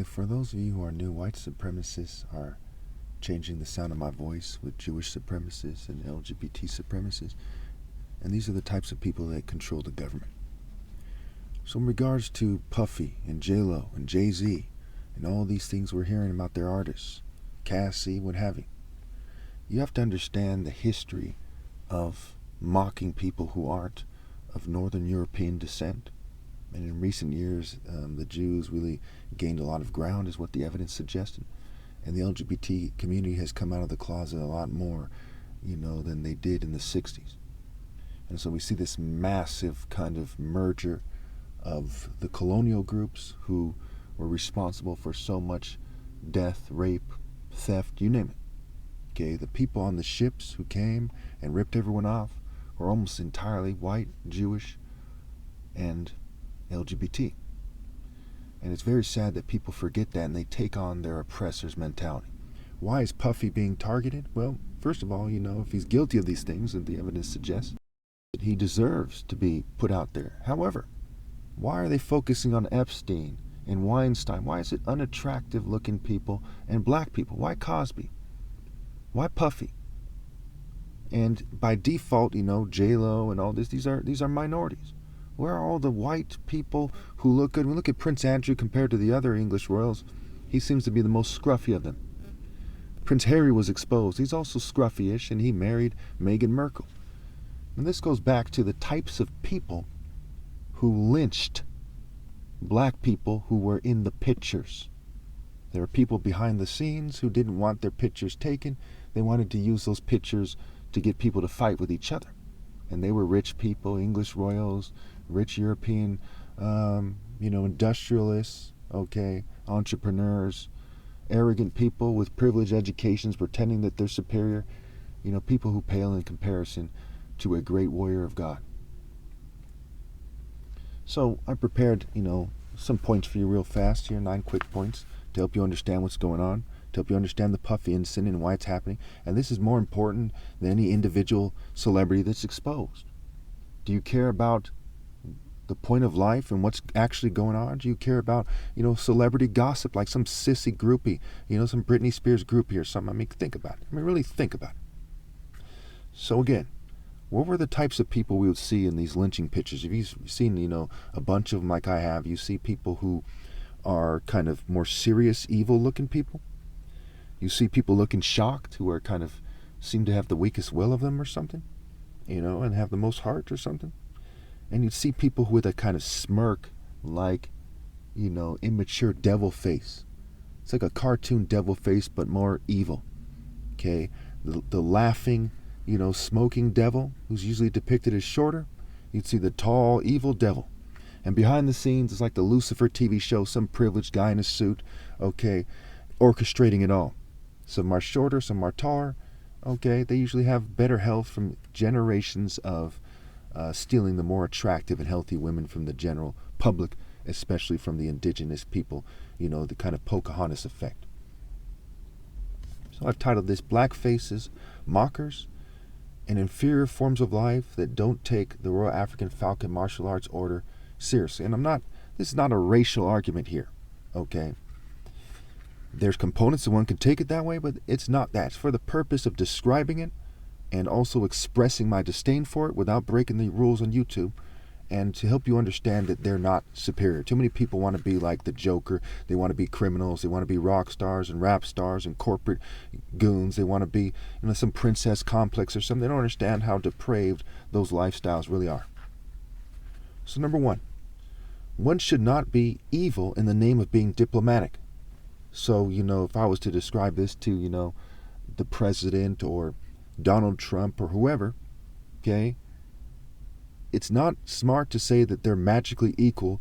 For those of you who are new, white supremacists are changing the sound of my voice with Jewish supremacists and LGBT supremacists. And these are the types of people that control the government. So in regards to Puffy and J-Lo and Jay-Z and all these things we're hearing about their artists, Cassie, what have you have to understand the history of mocking people who aren't of Northern European descent. And in recent years, the Jews really gained a lot of ground, is what the evidence suggested. And the LGBT community has come out of the closet a lot more, than they did in the 60s. And so we see this massive kind of merger of the colonial groups who were responsible for so much death, rape, theft, you name it. Okay, the people on the ships who came and ripped everyone off were almost entirely white, Jewish, and LGBT. And it's very sad that people forget that and they take on their oppressor's mentality. Why is Puffy being targeted? Well, first of all, if he's guilty of these things, and the evidence suggests, he deserves to be put out there. However, why are they focusing on Epstein and Weinstein? Why is it unattractive looking people and black people? Why Cosby? Why Puffy? And by default, J-Lo and all this, these are minorities. Where are all the white people who look good? When we look at Prince Andrew compared to the other English royals, he seems to be the most scruffy of them. Prince Harry was exposed. He's also scruffy-ish, and he married Meghan Markle. And this goes back to the types of people who lynched black people who were in the pictures. There were people behind the scenes who didn't want their pictures taken. They wanted to use those pictures to get people to fight with each other. And they were rich people, English royals, rich European, industrialists, entrepreneurs, arrogant people with privileged educations pretending that they're superior, people who pale in comparison to a great warrior of God. So I prepared, some points for you real fast here, 9 quick points to help you understand what's going on, to help you understand the Puffy incident and why it's happening. And this is more important than any individual celebrity that's exposed. Do you care about the point of life and what's actually going on? Do you care about, celebrity gossip like some sissy groupie, some Britney Spears groupie or something? Think about it. Really think about it. So again, what were the types of people we would see in these lynching pictures? If you've seen, a bunch of them like I have, you see people who are kind of more serious, evil-looking people. You see people looking shocked who are kind of seem to have the weakest will of them or something, and have the most heart or something. And you'd see people with a kind of smirk like, immature devil face. It's like a cartoon devil face, but more evil. Okay? The laughing, smoking devil, who's usually depicted as shorter. You'd see the tall, evil devil. And behind the scenes, it's like the Lucifer TV show, some privileged guy in a suit, orchestrating it all. Some are shorter, some are taller. They usually have better health from generations of stealing the more attractive and healthy women from the general public, especially from the indigenous people, the kind of Pocahontas effect. So I've titled this Black Faces, Mockers, and Inferior Forms of Life That Don't Take the Royal African Falcon Martial Arts Order seriously. And this is not a racial argument here, There's components that one can take it that way, but it's not that. It's for the purpose of describing it and also expressing my disdain for it without breaking the rules on YouTube, and to help you understand that they're not superior. Too many people want to be like the Joker. They want to be criminals. They want to be rock stars and rap stars and corporate goons. They want to be some princess complex or something. They don't understand how depraved those lifestyles really are. So number one should not be evil in the name of being diplomatic. So, if I was to describe this to, the president or Donald Trump or whoever, it's not smart to say that they're magically equal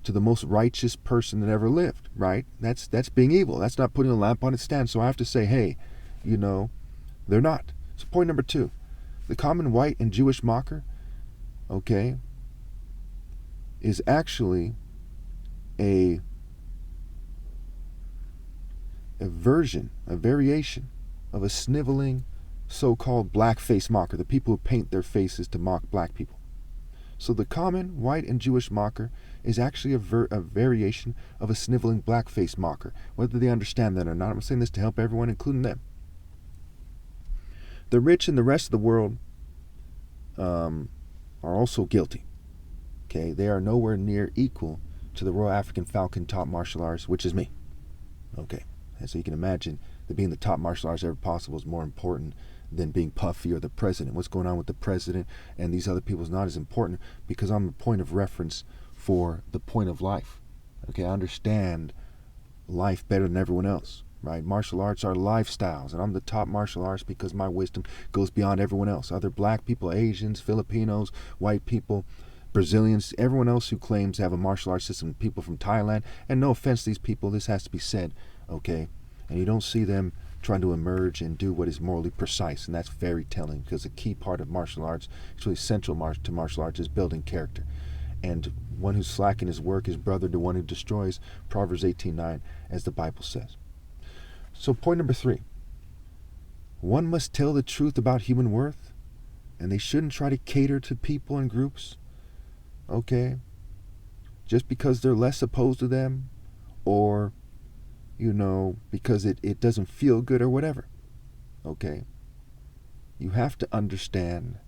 to the most righteous person that ever lived, right? That's being evil. That's not putting a lamp on its stand. So I have to say, hey, they're not. So point number 2, the common white and Jewish mocker, is actually a variation of a sniveling so-called blackface mocker, the people who paint their faces to mock black people. So the common white and Jewish mocker is actually a variation of a sniveling blackface mocker, whether they understand that or not. I'm saying this to help everyone, including them. The rich and the rest of the world are also guilty. Okay, they are nowhere near equal to the Royal African Falcon top martial artist, which is me. Okay, and so you can imagine that being the top martial artist ever possible is more important than being Puffy or the president. What's going on with the president and these other people is not as important, because I'm a point of reference for the point of life. Okay, I understand life better than everyone else, right? Martial arts are lifestyles, and I'm the top martial artist because my wisdom goes beyond everyone else. Other black people, Asians, Filipinos, white people, Brazilians, everyone else who claims to have a martial arts system, people from Thailand, and no offense to these people, this has to be said, okay? And you don't see them trying to emerge and do what is morally precise, and that's very telling, because a key part of martial arts, it's really central to martial arts, is building character. And one who's slack in his work is brother to one who destroys, Proverbs 18:9, as the Bible says. So point number 3, one must tell the truth about human worth, and they shouldn't try to cater to people and groups, okay, just because they're less opposed to them, or because it doesn't feel good or whatever. Okay? You have to understand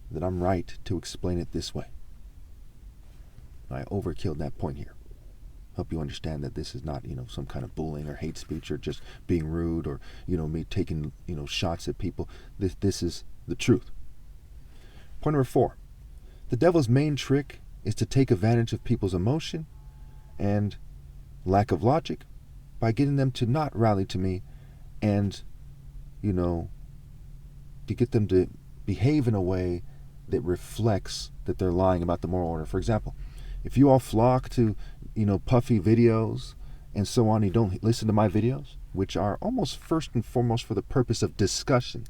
that I'm right to explain it this way. I overkilled that point here. Hope you understand that this is not, some kind of bullying or hate speech or just being rude or, me taking, shots at people. This is the truth. Point number 4. The devil's main trick is to take advantage of people's emotion and lack of logic by getting them to not rally to me and, to get them to behave in a way that reflects that they're lying about the moral order. For example, if you all flock to, Puffy videos and so on, you don't listen to my videos, which are almost first and foremost for the purpose of discussing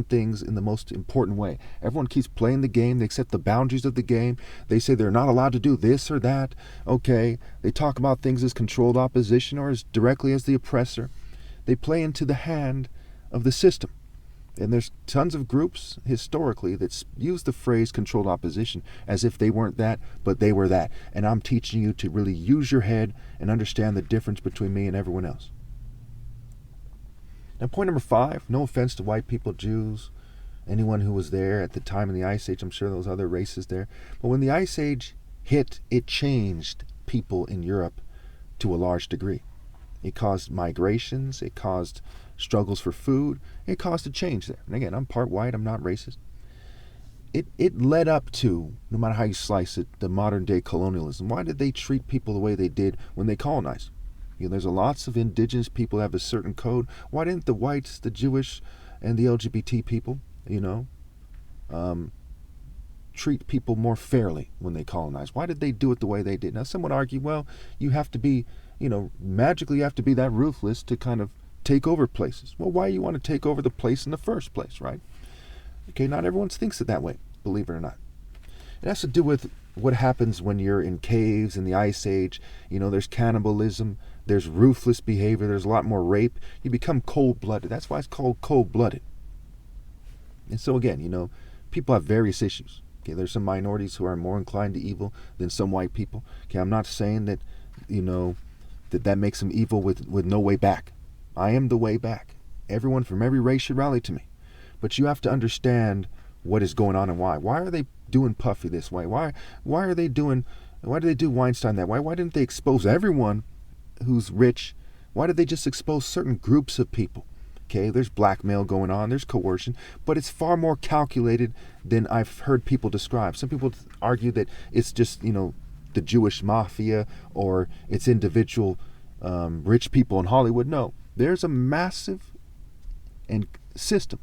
things in the most important way. Everyone keeps playing the game. They accept the boundaries of the game. They say they're not allowed to do this or that. Okay. They talk about things as controlled opposition or as directly as the oppressor. They play into the hand of the system. And there's tons of groups historically that use the phrase controlled opposition as if they weren't that, but they were that. And I'm teaching you to really use your head and understand the difference between me and everyone else. Now, point number 5, no offense to white people, Jews, anyone who was there at the time of the Ice Age. I'm sure there was other races there. But when the Ice Age hit, it changed people in Europe to a large degree. It caused migrations. It caused struggles for food. It caused a change there. And again, I'm part white. I'm not racist. It led up to, no matter how you slice it, the modern day colonialism. Why did they treat people the way they did when they colonized? There's lots of indigenous people that have a certain code. Why didn't the whites, the Jewish, and the LGBT people, treat people more fairly when they colonized? Why did they do it the way they did? Now, some would argue, well, you have to be, magically you have to be that ruthless to kind of take over places. Well, why do you want to take over the place in the first place, right? Okay, not everyone thinks it that way, believe it or not. It has to do with what happens when you're in caves in the Ice Age. There's cannibalism, there's ruthless behavior, there's a lot more rape. You become cold-blooded. That's why it's called cold-blooded. And so again, people have various issues. Okay, there's some minorities who are more inclined to evil than some white people. Okay, I'm not saying that, that makes them evil with no way back. I am the way back. Everyone from every race should rally to me. But you have to understand what is going on and why. Why are they doing Puffy this way? Why do they do Weinstein that way? Why didn't they expose everyone who's rich? Why did they just expose certain groups of people? Okay, there's blackmail going on, there's coercion, but it's far more calculated than I've heard people describe. Some people argue that it's just, the Jewish mafia or it's individual rich people in Hollywood. No, there's a massive system.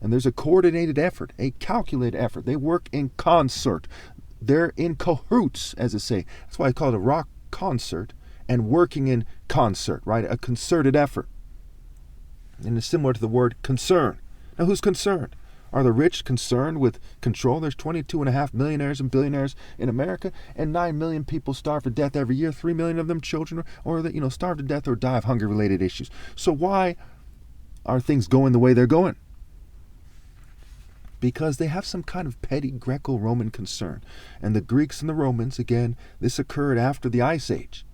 And there's a coordinated effort, a calculated effort. They work in concert. They're in cahoots, as they say. That's why I call it a rock concert and working in concert, right? A concerted effort. And it's similar to the word concern. Now, who's concerned? Are the rich concerned with control? There's 22.5 millionaires and billionaires in America, and 9 million people starve to death every year. 3 million of them children, or that starve to death or die of hunger-related issues. So why are things going the way they're going? because they have some kind of petty Greco-Roman concern. And the Greeks and the Romans, again, this occurred after the Ice Age,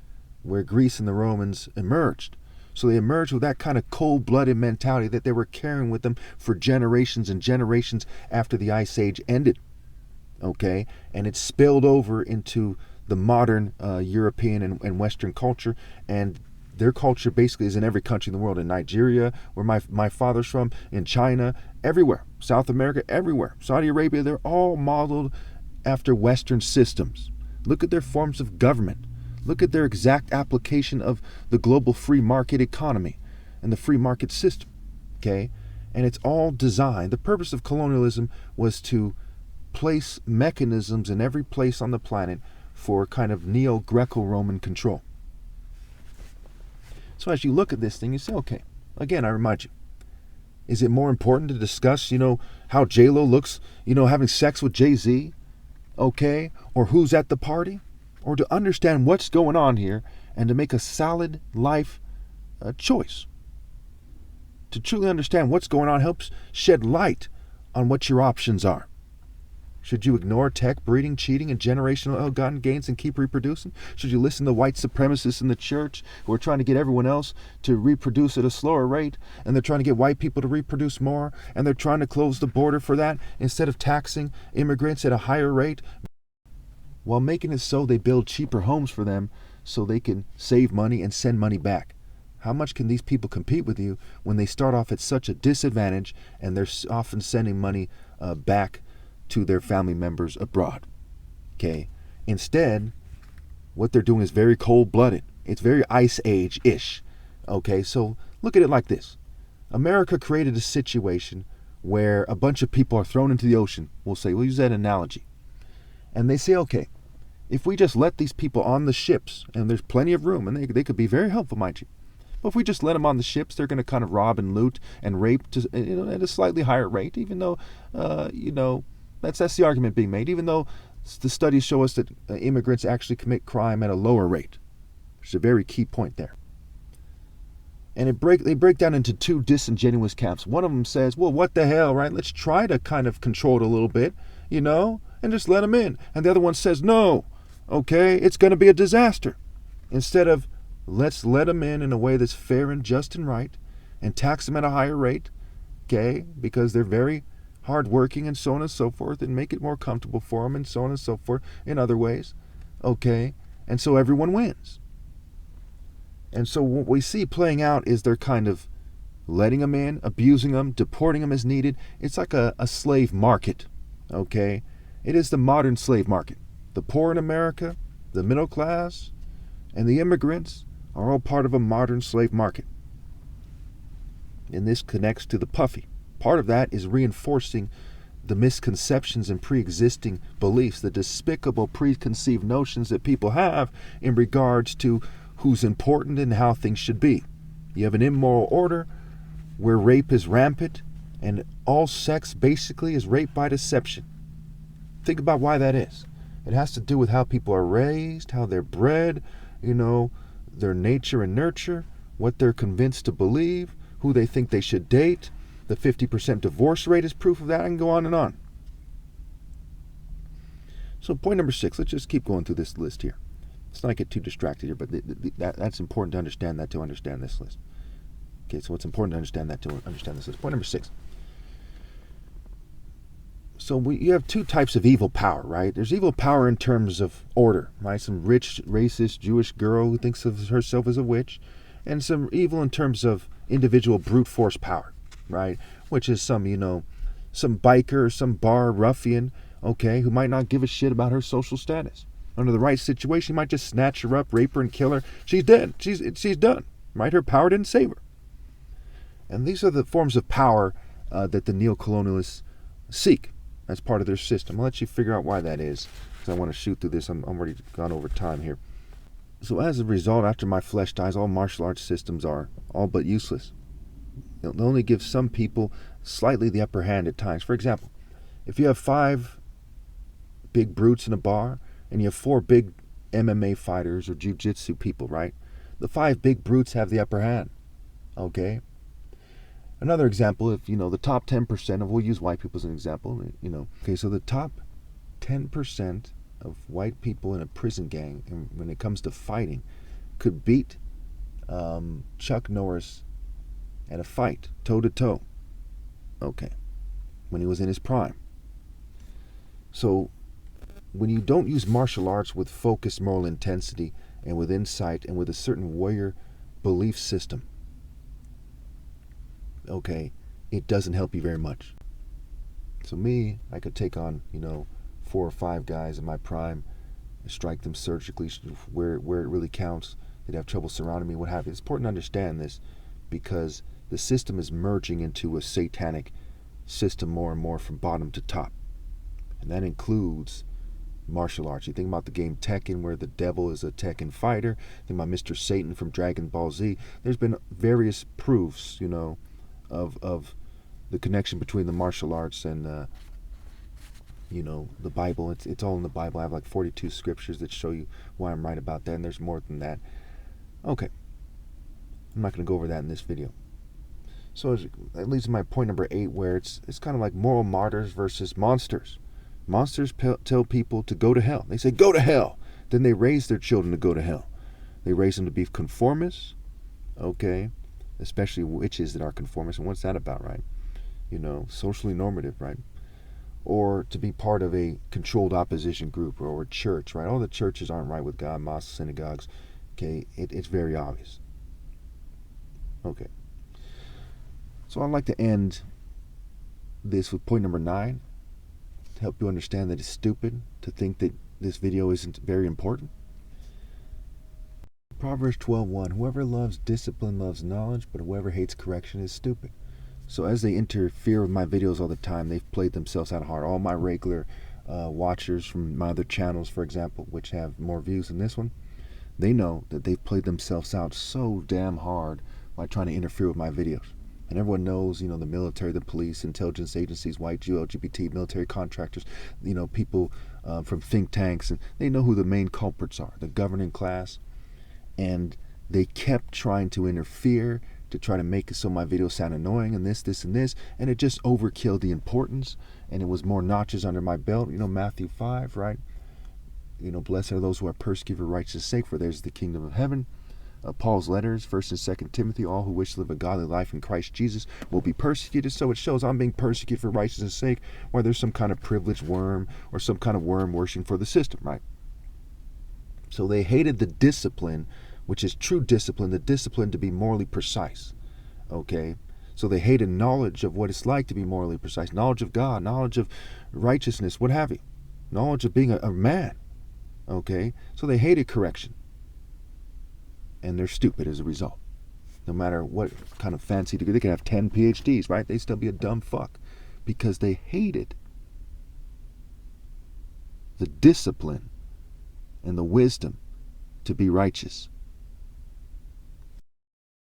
where Greece and the Romans emerged. So they emerged with that kind of cold-blooded mentality that they were carrying with them for generations and generations after the Ice Age ended. Okay? And it spilled over into the modern European and Western culture, and their culture basically is in every country in the world. In Nigeria, where my father's from, in China, everywhere. South America, everywhere. Saudi Arabia, they're all modeled after Western systems. Look at their forms of government. Look at their exact application of the global free market economy and the free market system. Okay? And it's all designed. The purpose of colonialism was to place mechanisms in every place on the planet for kind of neo-Greco-Roman control. So as you look at this thing, you say, okay, again, I remind you, is it more important to discuss, how J-Lo looks, having sex with Jay-Z, okay, or who's at the party, or to understand what's going on here and to make a solid life choice? To truly understand what's going on helps shed light on what your options are. Should you ignore tech, breeding, cheating, and generational ill-gotten gains and keep reproducing? Should you listen to white supremacists in the church who are trying to get everyone else to reproduce at a slower rate, and they're trying to get white people to reproduce more, and they're trying to close the border for that instead of taxing immigrants at a higher rate, while making it so they build cheaper homes for them so they can save money and send money back? How much can these people compete with you when they start off at such a disadvantage and they're often sending money back to their family members abroad? Okay. Instead, what they're doing is very cold-blooded. It's very Ice Age-ish. Okay, so look at it like this. America created a situation where a bunch of people are thrown into the ocean. We'll use that analogy. And they say, okay, if we just let these people on the ships, and there's plenty of room, and they could be very helpful, mind you. But if we just let them on the ships, they're going to kind of rob and loot and rape at a slightly higher rate, even though, that's the argument being made, even though the studies show us that immigrants actually commit crime at a lower rate. Which is a very key point there. And they break down into two disingenuous camps. One of them says, well, what the hell, right? Let's try to kind of control it a little bit, and just let them in. And the other one says, no, okay, it's going to be a disaster. Instead of, let's let them in a way that's fair and just and right, and tax them at a higher rate, okay, because they're very hardworking and so on and so forth, and make it more comfortable for them and so on and so forth in other ways, okay, and so everyone wins. And so what we see playing out is they're kind of letting them in, abusing them, deporting them as needed. It's like a slave market, okay? It is the modern slave market. The poor in America, the middle class, and the immigrants are all part of a modern slave market. And this connects to the Puffy. Part of that is reinforcing the misconceptions and pre-existing beliefs, the despicable preconceived notions that people have in regards to who's important and how things should be. You have an immoral order where rape is rampant, and all sex basically is rape by deception. Think about why that is. It has to do with how people are raised, how they're bred, their nature and nurture, what they're convinced to believe, who they think they should date. The 50% divorce rate is proof of that. I can go on and on. So point number 6, let's just keep going through this list here. Let's not get too distracted here, but that's important to understand this list. Okay, so it's important to understand that to understand this list. Point number 6. So you have two types of evil power, right? There's evil power in terms of order, right? Some rich, racist Jewish girl who thinks of herself as a witch, and some evil in terms of individual brute force power, right? Which is some biker, some bar ruffian, okay, who might not give a shit about her social status. Under the right situation, he might just snatch her up, rape her, and kill her. She's dead. She's done, right? Her power didn't save her. And these are the forms of power that the neo-colonialists seek as part of their system. I'll let you figure out why that is, because I want to shoot through this. I'm already gone over time here. So as a result, after my flesh dies, all martial arts systems are all but useless. They'll only give some people slightly the upper hand at times. For example, if you have 5 big brutes in a bar, and you have 4 big MMA fighters or jiu-jitsu people, right? The 5 big brutes have the upper hand, okay? Another example, if, the top 10% of, we'll use white people as an example, okay, so the top 10% of white people in a prison gang, and when it comes to fighting, could beat Chuck Norris at a fight, toe to toe, okay, when he was in his prime. So when you don't use martial arts with focused moral intensity and with insight and with a certain warrior belief system, okay, it doesn't help you very much. So me, I could take on, 4 or 5 guys in my prime, strike them surgically where it really counts. They'd have trouble surrounding me, what have you. It's important to understand this because the system is merging into a satanic system more and more from bottom to top. And that includes martial arts. You think about the game Tekken, where the devil is a Tekken fighter. Think about Mr. Satan from Dragon Ball Z. There's been various proofs, of the connection between the martial arts and the Bible. It's all in the Bible. I have like 42 scriptures that show you why I'm right about that, and there's more than that. Okay, I'm not going to go over that in this video. So that leads to my point number 8, where it's kind of like moral martyrs versus monsters. Monsters tell people to go to hell. They say, go to hell. Then they raise their children to go to hell. They raise them to be conformists, okay, especially witches that are conformists. And what's that about, right? Socially normative, right? Or to be part of a controlled opposition group or a church, right? All the churches aren't right with God, mosques, synagogues, okay? It's very obvious. Okay. So I'd like to end this with point number 9, to help you understand that it's stupid to think that this video isn't very important. Proverbs 12:1, whoever loves discipline loves knowledge, but whoever hates correction is stupid. So as they interfere with my videos all the time, they've played themselves out hard. All my regular watchers from my other channels, for example, which have more views than this one, they know that they've played themselves out so damn hard by trying to interfere with my videos. And everyone knows, the military, the police, intelligence agencies, white Jew, LGBT, military contractors, people from think tanks, and they know who the main culprits are, the governing class. And they kept trying to interfere to try to make it so my videos sound annoying and this, and it just overkilled the importance, and it was more notches under my belt. Matthew 5, right? Blessed are those who are persecuted for righteousness' sake, for theirs is the kingdom of heaven. Paul's letters, 1st and 2nd Timothy, all who wish to live a godly life in Christ Jesus will be persecuted. So it shows I'm being persecuted for righteousness' sake, where there's some kind of privileged worm or some kind of worm worshiping for the system, right? So they hated the discipline, which is true discipline, the discipline to be morally precise, okay? So they hated knowledge of what it's like to be morally precise, knowledge of God, knowledge of righteousness, what have you, knowledge of being a man, okay? So they hated correction. And they're stupid as a result. No matter what kind of fancy degree, they can have 10 PhDs, right? They still be a dumb fuck because they hated the discipline and the wisdom to be righteous.